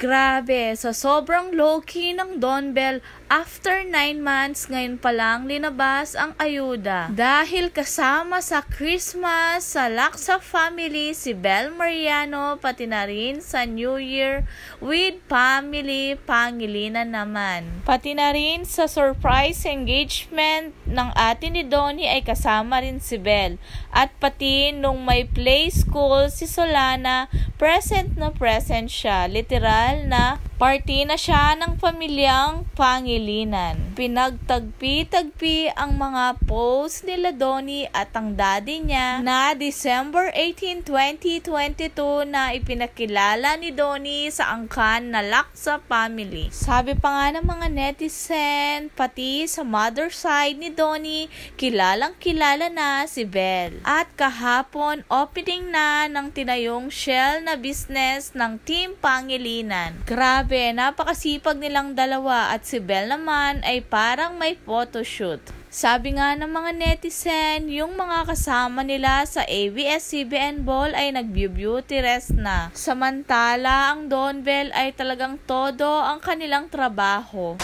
Grabe, sa sobrang low-key ng Don Bell, after 9 months, ngayon pa lang linabas ang ayuda. Dahil kasama sa Christmas, sa Lacsa family, si Bel Mariano, pati na rin sa New Year with family Pangilinan naman. Pati na rin sa surprise engagement ng ate ni Donnie ay kasama rin si Bel. At pati nung may play school si Solana, present na present siya. Literal na party na siya ng pamilyang Pangilinan. Pinagtagpi-tagpi ang mga posts nila Donnie at ang daddy niya na December 18, 2022 na ipinakilala ni Donnie sa angkan na Lacsa family. Sabi pa nga ng mga netizen, pati sa mother side ni Donnie, kilalang kilala na si Bel. At kahapon, opening na ng tinayong shell na business ng Team Pangilinan. Grabe, napakasipag nilang dalawa at si Bel naman ay parang may photoshoot. Sabi nga ng mga netizen, yung mga kasama nila sa ABS-CBN Ball ay nag-beauty rest na. Samantala, ang Don Bell ay talagang todo ang kanilang trabaho.